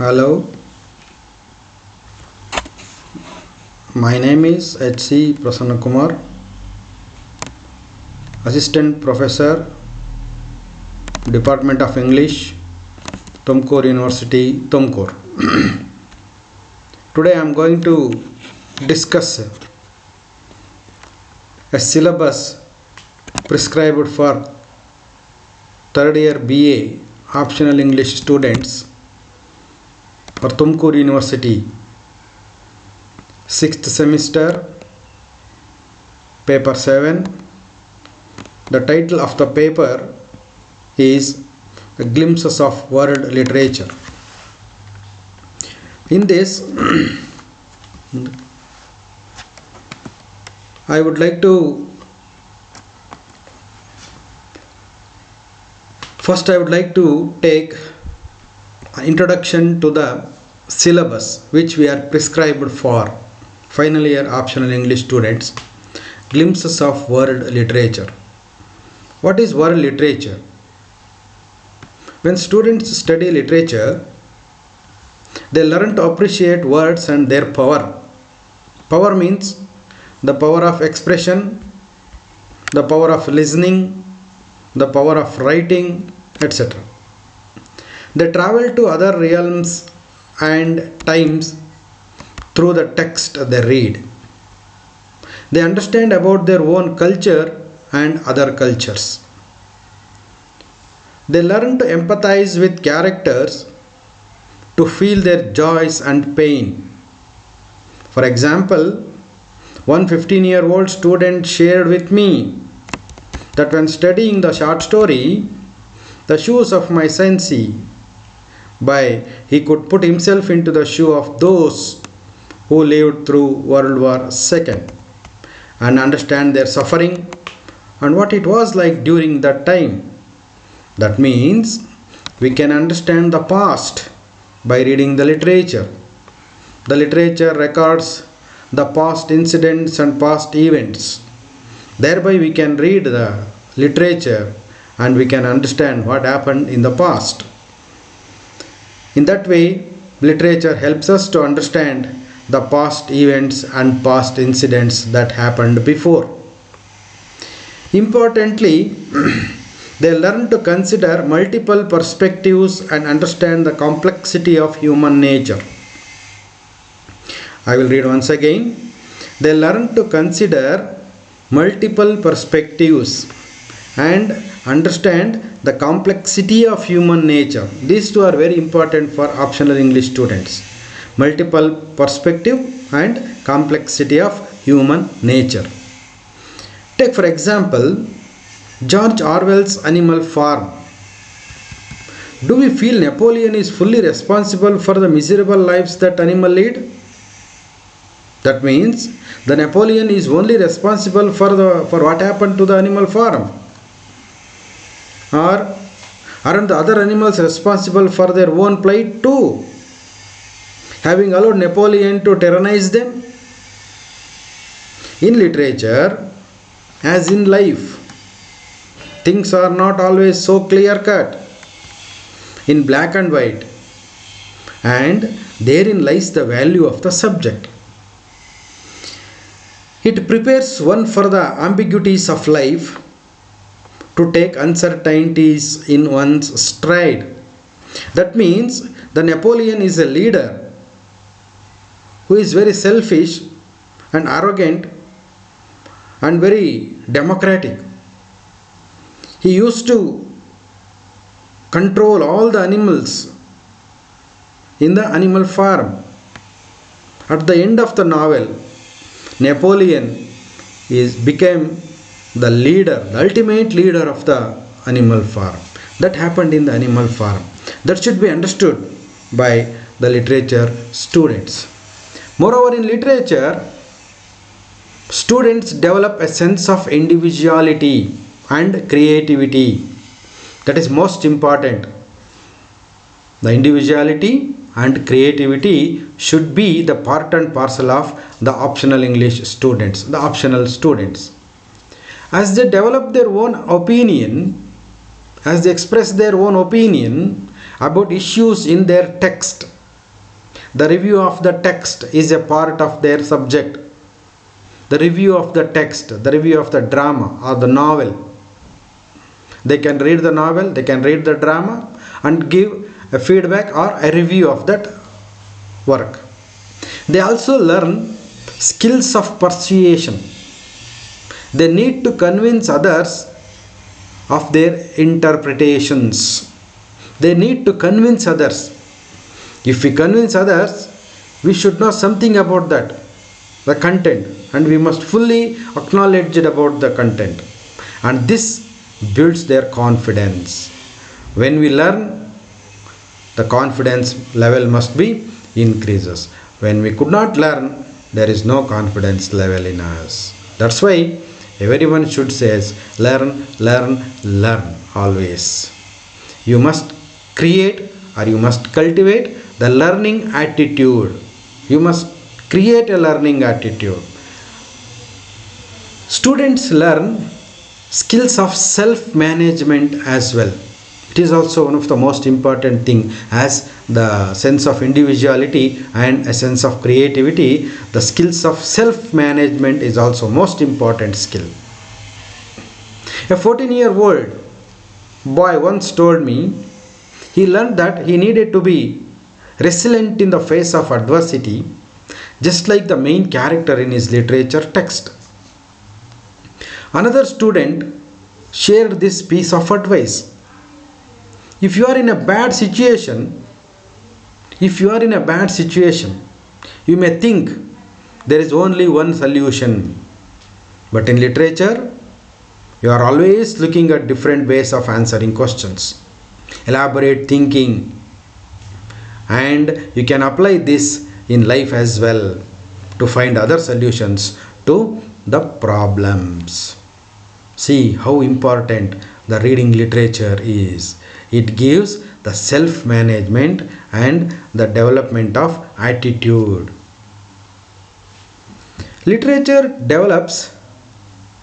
Hello, my name is H.C. Prasanna Kumar, Assistant Professor, Department of English, Tumkur University, Tumkur. Today I am going to discuss a syllabus prescribed for third year BA optional English students for Tumkur University, 6th semester, paper 7. The title of the paper is Glimpses of World Literature. In this, I would like to take introduction to the syllabus which we are prescribed for final year optional English students, Glimpses of World Literature. What is world literature? When students study literature, they learn to appreciate words and their power. Power means the power of expression, the power of listening, the power of writing, etc. They travel to other realms and times through the text they read. They understand about their own culture and other cultures. They learn to empathize with characters, to feel their joys and pain. For example, one 15-year-old student shared with me that when studying the short story, The Shoes of My Sensei, he could put himself into the shoe of those who lived through World War II and understand their suffering and what it was like during that time. That means we can understand the past by reading the literature. The literature records the past incidents and past events. Thereby we can read the literature and we can understand what happened in the past. In that way, literature helps us to understand the past events and past incidents that happened before. Importantly, they learn to consider multiple perspectives and understand the complexity of human nature. I will read once again. They learn to consider multiple perspectives and understand the complexity of human nature. These two are very important for optional English students. Multiple perspective and complexity of human nature. Take for example, George Orwell's Animal Farm. Do we feel Napoleon is fully responsible for the miserable lives that animals lead? That means the Napoleon is only responsible for what happened to the animal farm. Or aren't the other animals responsible for their own plight too? Having allowed Napoleon to tyrannize them? In literature, as in life, things are not always so clear cut, in black and white, and therein lies the value of the subject. It prepares one for the ambiguities of life, to take uncertainties in one's stride. That means the Napoleon is a leader who is very selfish and arrogant and very democratic. He used to control all the animals in the animal farm. At the end of the novel, Napoleon became the leader, the ultimate leader of the animal farm. That happened in the animal farm. That should be understood by the literature students. Moreover, in literature, students develop a sense of individuality and creativity. That is most important. The individuality and creativity should be the part and parcel of the optional English students, the optional students. As they develop their own opinion, as they express their own opinion about issues in their text, The review of the text is a part of their subject. The review of the text, the review of the drama or the novel. They can read the novel, they can read the drama and give a feedback or a review of that work. They also learn skills of persuasion. They need to convince others of their interpretations. They need to convince others. If we convince others, we should know something about that, the content, and we must fully acknowledge it about the content. And this builds their confidence. When we learn, the confidence level must be increases. When we could not learn, there is no confidence level in us. That's why everyone should say learn, learn, learn always. You must create or you must cultivate the learning attitude. You must create a learning attitude. Students learn skills of self-management as well. It is also one of the most important thing, as the sense of individuality and a sense of creativity. The skills of self-management is also most important skill. A 14-year-old boy once told me he learned that he needed to be resilient in the face of adversity, just like the main character in his literature text. Another student shared this piece of advice. If you are in a bad situation, you may think there is only one solution. But in literature, you are always looking at different ways of answering questions. Elaborate thinking. And you can apply this in life as well to find other solutions to the problems. See how important the reading literature is. It gives the self-management and the development of attitude. Literature develops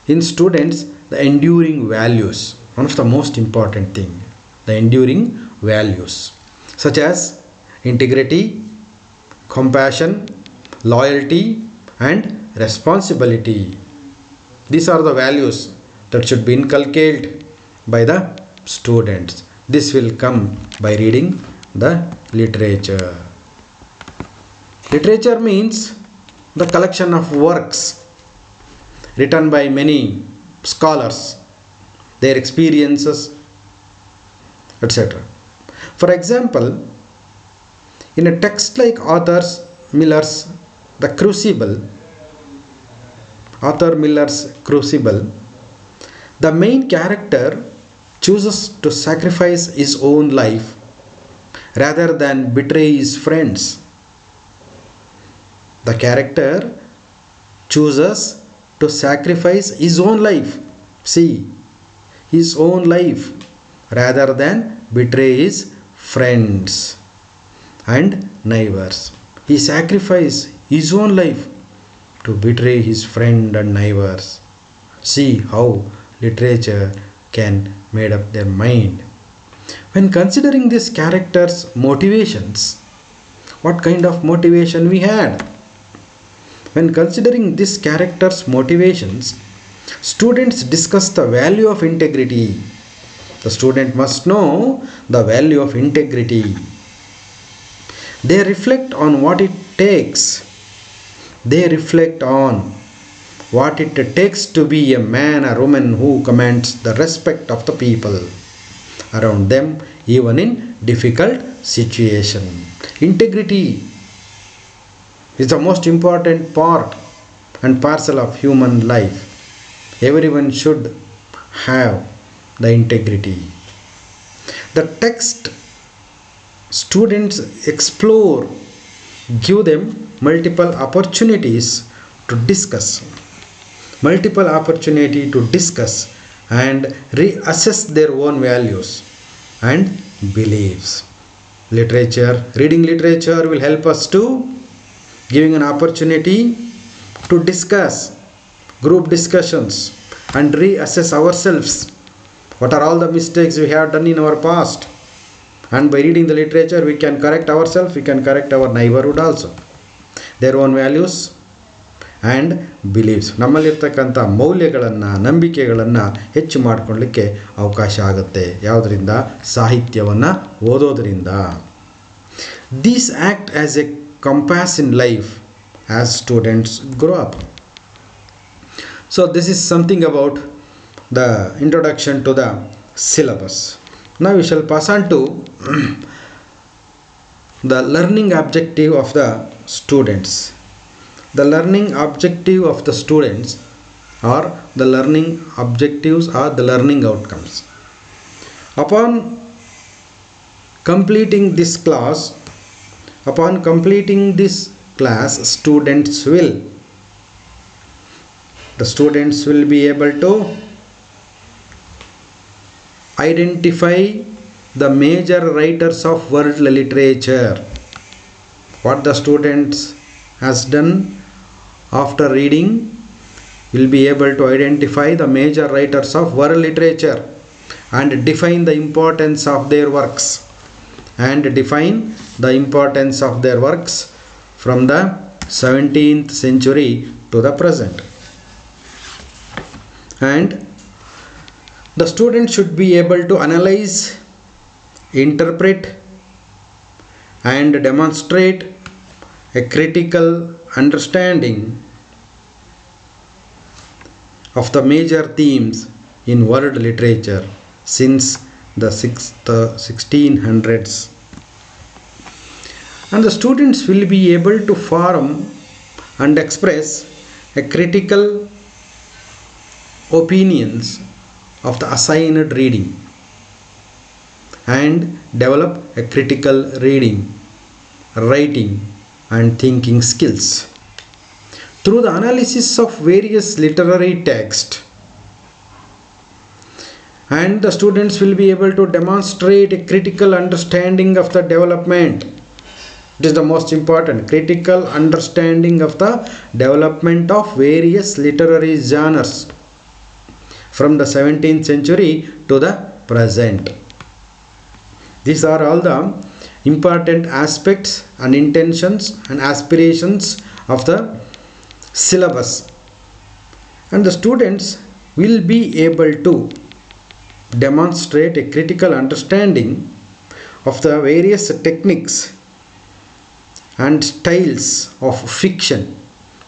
in students the enduring values. One of the most important thing, the enduring values, such as integrity, compassion, loyalty, and responsibility. These are the values that should be inculcated by the students. This will come by reading the literature. Literature means the collection of works written by many scholars, their experiences, etc. For example, in a text like Miller's Crucible, the main character chooses to sacrifice his own life rather than betray his friends. The character chooses to sacrifice his own life. See, his own life rather than betray his friends and neighbors. He sacrificed his own life to betray his friend and neighbors. See how literature can made up their mind. When considering this character's motivations, what kind of motivation we had? When considering this character's motivations, students discuss the value of integrity. The student must know the value of integrity. They reflect on what it takes. They reflect on what it takes to be a man or woman who commands the respect of the people around them, even in difficult situation. Integrity is the most important part and parcel of human life. Everyone should have the integrity. The text students explore give them multiple opportunities to discuss and reassess their own values and beliefs. Reading literature will help us to giving an opportunity to discuss group discussions and reassess ourselves. What are all the mistakes we have done in our past? And by reading the literature, we can correct ourselves, we can correct our neighborhood also. Their own values and beliefs. ನಮ್ಮಲ್ಲಿರ್ತಕ್ಕಂಥ ಮೌಲ್ಯಗಳನ್ನು, ನಂಬಿಕೆಗಳನ್ನು ಹೆಚ್ಚು ಮಾಡಿಕೊಳ್ಳಲಿಕ್ಕೆ ಅವಕಾಶ ಆಗುತ್ತೆ. ಯಾವುದರಿಂದ? ಸಾಹಿತ್ಯವನ್ನು ಓದೋದರಿಂದ. These act as a compass in life as students grow up. So this is something about the introduction to the syllabus. Now we shall pass on to the learning objective of the students. The learning objective of the students or the learning objectives are the learning outcomes. Upon completing this class, the students will be able to identify the major writers of world literature. What the students has done after reading, will be able to identify the major writers of world literature and define the importance of their works from the 17th century to the present. And the student should be able to analyze, interpret and demonstrate a critical understanding of the major themes in world literature since the 1600s. And the students will be able to form and express a critical opinions of the assigned reading and develop a critical reading, writing and thinking skills. Through the analysis of various literary texts, and the students will be able to demonstrate a critical understanding of the development. It is the most important, critical understanding of the development of various literary genres from the 17th century to the present. These are all the important aspects and intentions and aspirations of the syllabus. And the students will be able to demonstrate a critical understanding of the various techniques and styles of fiction,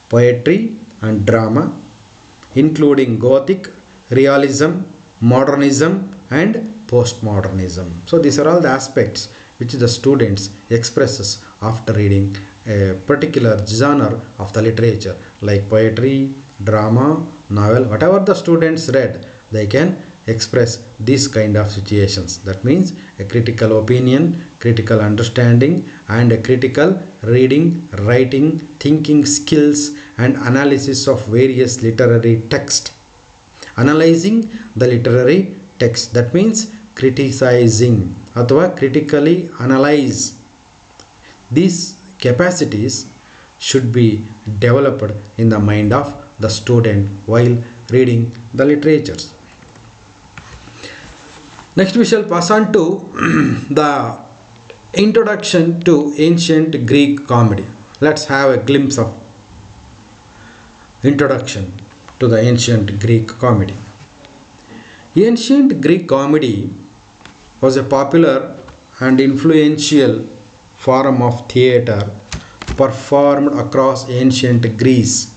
poetry and drama, including Gothic, realism, modernism and postmodernism. So these are all the aspects which the students expresses after reading a particular genre of the literature, like poetry, drama, novel. Whatever the students read, they can express these kind of situations. That means a critical opinion, critical understanding and a critical reading, writing, thinking skills and analysis of various literary text. Analyzing the literary text, that means criticizing ಅಥವಾ critically analyze. These capacities should be developed in the mind of the student while reading the literatures. Next we shall pass on to the introduction to ancient Greek comedy. Let's have a glimpse of introduction to the ancient Greek comedy. Ancient Greek comedy was a popular and influential form of theatre performed across ancient Greece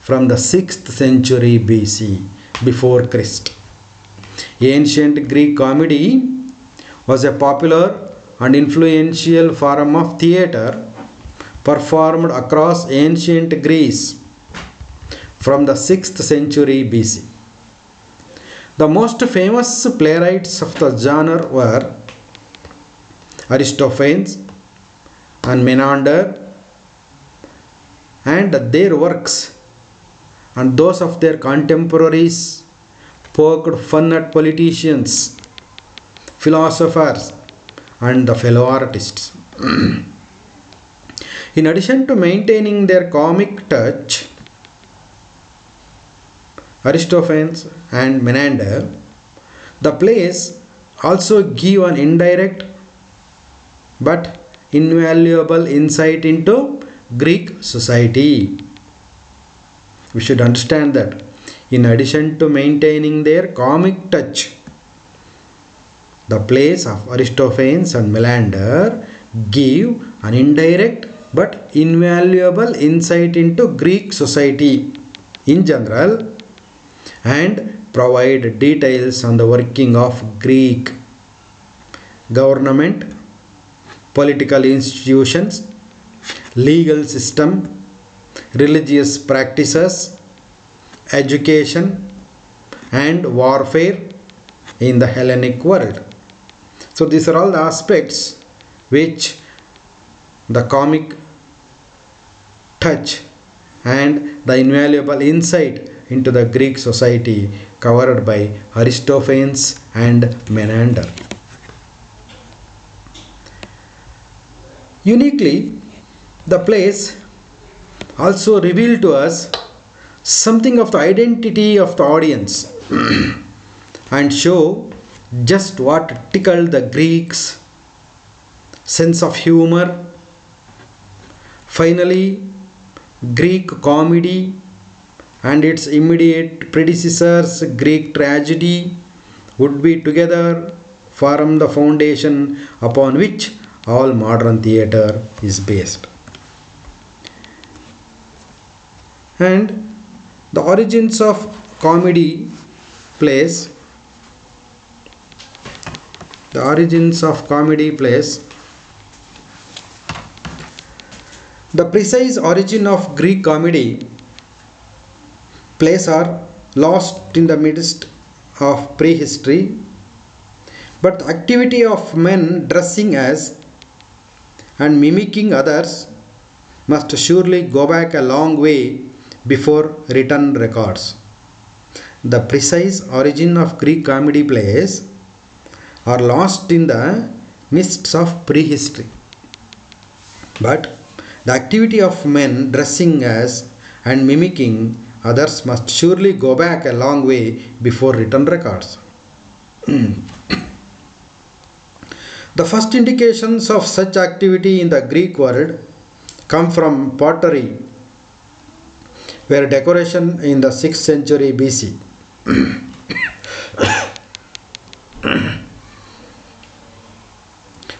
from the 6th century BC before Christ. Ancient Greek comedy was a popular and influential form of theatre performed across ancient Greece from the 6th century BC. The most famous playwrights of the genre were Aristophanes and Menander, and their works and those of their contemporaries poked fun at politicians, philosophers and the fellow artists. In addition to maintaining their comic touch, Aristophanes and Menander, the plays also give an indirect but invaluable insight into Greek society. We should understand that in addition to maintaining their comic touch, the plays of Aristophanes and Melander give an indirect but invaluable insight into Greek society in general and provide details on the working of Greek government, political institutions, legal system, religious practices, education, and warfare in the Hellenic world. So these are all the aspects which the comic touch and the invaluable insight into the Greek society covered by Aristophanes and Menander. Uniquely, the plays also reveal to us something of the identity of the audience and show just what tickled the Greeks' sense of humor. Finally, Greek comedy and its immediate predecessors, Greek tragedy, would be together form the foundation upon which all modern theatre is based. And the origins of comedy plays, the precise origin of Greek comedy plays are lost in the midst of prehistory, but the activity of men dressing as and mimicking others must surely go back a long way before written records. The precise origin of Greek comedy plays are lost in the mists of prehistory, but the activity of men dressing as and mimicking others must surely go back a long way before written records. The first indications of such activity in the Greek world come from pottery, where decoration in the 6th century BC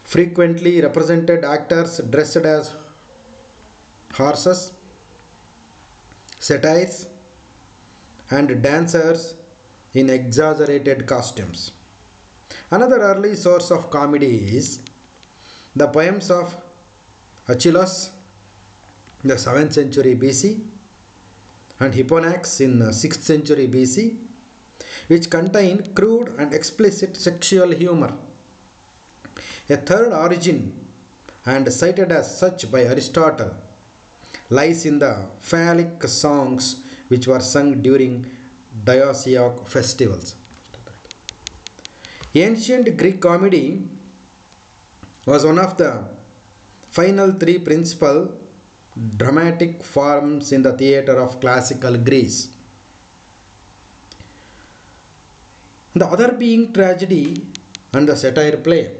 frequently represented actors dressed as horses, satyrs, and dancers in exaggerated costumes. Another early source of comedy is the poems of Achilles in the 7th century BC and Hipponax in the 6th century BC, which contain crude and explicit sexual humor. A third origin, and cited as such by Aristotle, lies in the phallic songs which were sung during Dionysiac festivals. Ancient Greek comedy was one of the final three principal dramatic forms in the theatre of classical Greece. The other being tragedy and the satire play.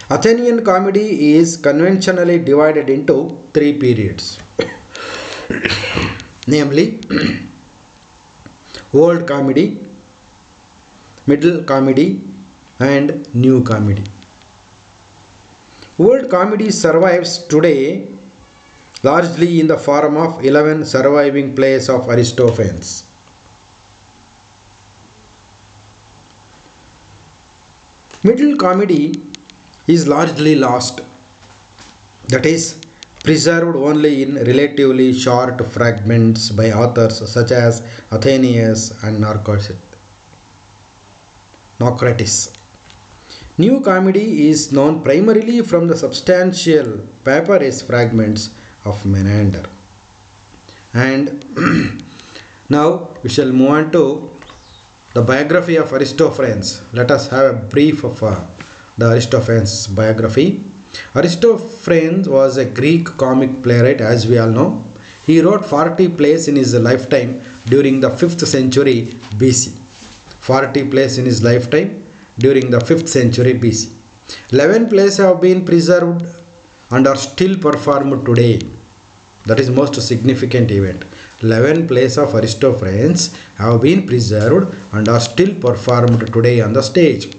Athenian comedy is conventionally divided into three periods, namely Old Comedy, Middle Comedy, and New Comedy. Old Comedy survives today largely in the form of 11 surviving plays of Aristophanes. Middle Comedy is largely lost, that is, preserved only in relatively short fragments by authors such as Athenius and Naucratis. New Comedy is known primarily from the substantial papyrus fragments of Menander. And now we shall move on to the biography of Aristophanes. Let us have a brief of the Aristophanes biography. Aristophanes was a Greek comic playwright, as we all know. He wrote 40 plays in his lifetime during the 5th century BC. 40 plays in his lifetime during the 5th century BC. 11 plays have been preserved and are still performed today. That is most significant event. 11 plays of Aristophanes have been preserved and are still performed today on the stage.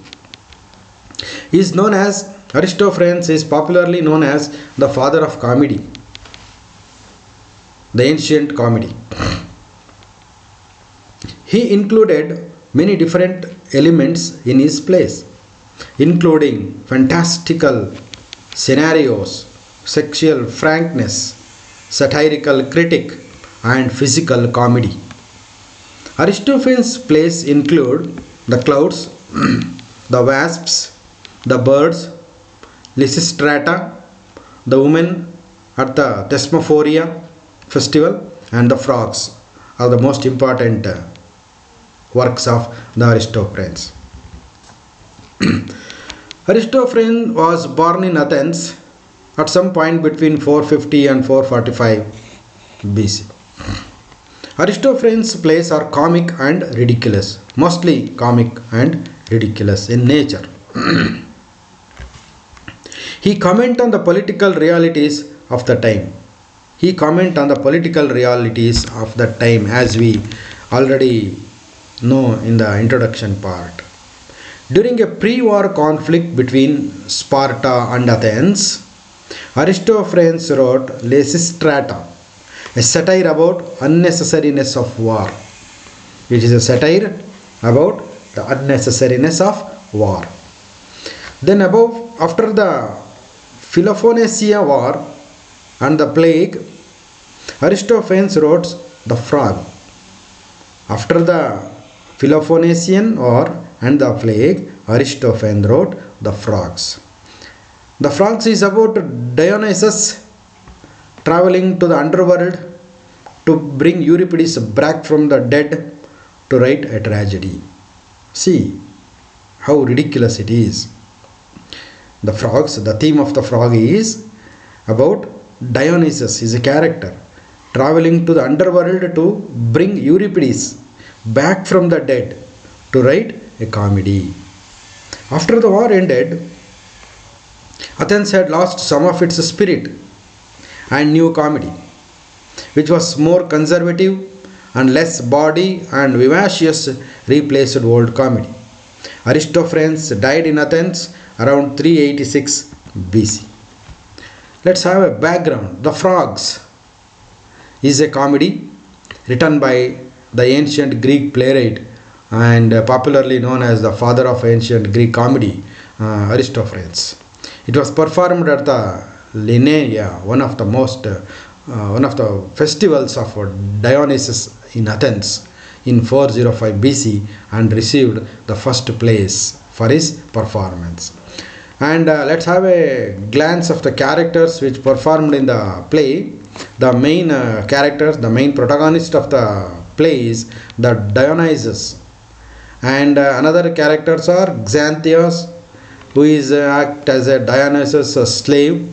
He is known as Aristophanes is popularly known as the father of comedy, the ancient comedy. He included many different elements in his plays, including fantastical scenarios, sexual frankness, satirical critique, and physical comedy. Aristophanes' plays include the clouds, the wasps, the birds, Lysistrata, the women at the Thesmophoria festival, and the frogs are the most important works of the Aristophanes. Aristophanes was born in Athens at some point between 450 and 445 BC. Aristophanes' plays are comic and ridiculous, mostly comic and ridiculous in nature. He comment on the political realities of the time. He comment on the political realities of the time, as we already know in the introduction part. During a pre-war conflict between Sparta and Athens, Aristophanes wrote Lysistrata, a satire about unnecessariness of war. It is a satire about the unnecessariness of war. Then after the Peloponnesian War and the plague, Aristophanes wrote the frog. After the Peloponnesian War and the plague, Aristophanes wrote the frogs. The frogs is about Dionysus traveling to the underworld to bring Euripides back from the dead to write a tragedy. See how ridiculous it is. The frogs, the theme of the frog is about Dionysus, is a character traveling to the underworld to bring Euripides back from the dead to write a comedy. After the war ended, Athens had lost some of its spirit, and new comedy, which was more conservative and less bawdy and vivacious, replaced old comedy. Aristophanes died in Athens around 386 BC. Let's have a background. The Frogs is a comedy written by the ancient Greek playwright and popularly known as the father of ancient Greek comedy, Aristophanes. It was performed at the Linnea, one of the festivals of Dionysus in Athens in 405 BC, and received the first place for his performance. And let's have a glance of the characters which performed in the play. The main characters, the main protagonist of the play is the Dionysus, and another characters are Xanthias, who is act as a Dionysus slave,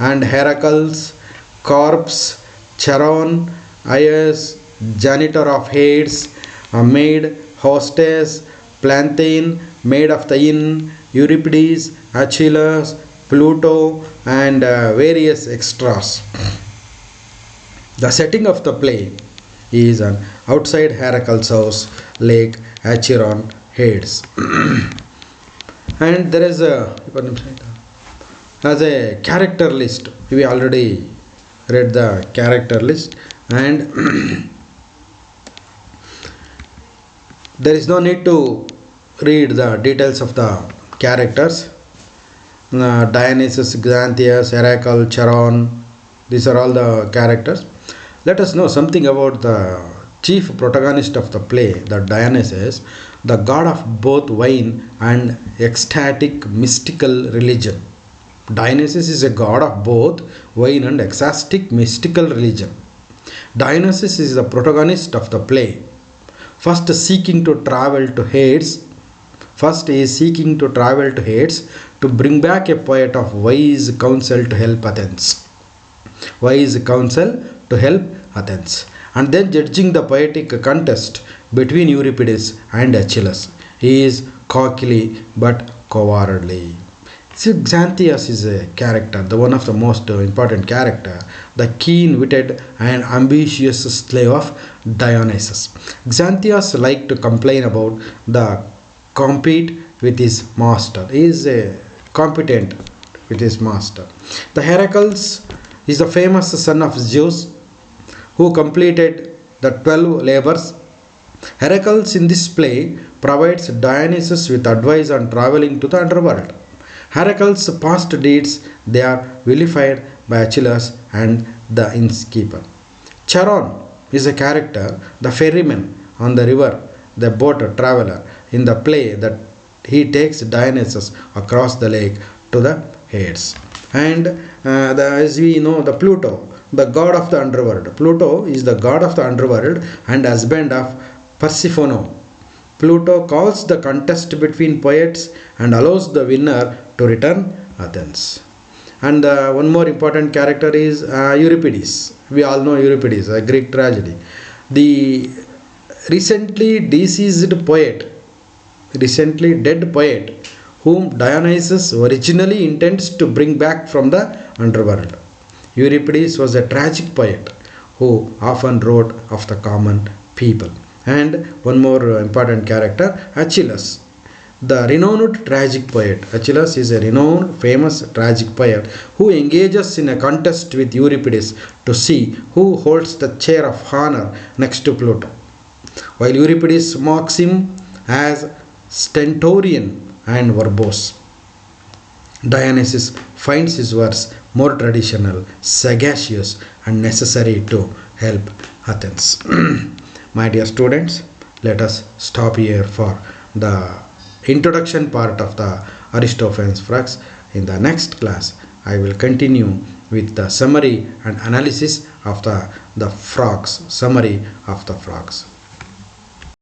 and Heracles, corpse, Charon, Aias, janitor of Hades, a maid, hostess, Plantain, maid of the inn, Euripides, Achilles, Pluto, and various extras. The setting of the play is an outside Heracles' house, Lake Acheron, Hades. And there is as a character list. We already read the character list, and there is no need to read the details of the characters. Dionysus, Xanthias, Heracles, Charon, these are all the characters. Let us know something about the chief protagonist of the play, the Dionysus, the god of both wine and ecstatic mystical religion. Dionysus is a god of both wine and ecstatic mystical religion. Dionysus is the protagonist of the play. First he is seeking to travel to Hades to bring back a poet of wise counsel to help Athens. And then judging the poetic contest between Euripides and Achilles. He is cockily but cowardly. See, Xanthias is a character, the one of the most important character, the keen-witted and ambitious slave of Dionysus. Xanthias liked to complain about the compete with his master. He is competent with his master. The Heracles is the famous son of Zeus who completed the 12 labors. Heracles in this play provides Dionysus with advice on traveling to the underworld. Heracles' past deeds they are vilified by Achilles and the innkeeper. Charon is a character, the ferryman on the river, the boat traveler in the play that he takes Dionysus across the lake to the Hades. And as we know, the Pluto, the god of the underworld. Pluto is the god of the underworld and husband of Persephone. Pluto calls the contest between poets and allows the winner to return Athens. And one more important character is Euripides. We all know Euripides, a Greek tragedy. The recently deceased poet, recently dead poet, whom Dionysus originally intends to bring back from the underworld. Euripides was a tragic poet who often wrote of the common people. And one more important character, Achilles, the renowned tragic poet. Achilles is a renowned, famous tragic poet who engages in a contest with Euripides to see who holds the chair of honor next to Pluto. While Euripides mocks him as stentorian and verbose, Dionysus finds his verse more traditional, sagacious, and necessary to help Athens. My dear students, let us stop here for the introduction part of the Aristophanes FROGS. In the next class, I will continue with the summary and analysis of the frogs, summary of the frogs.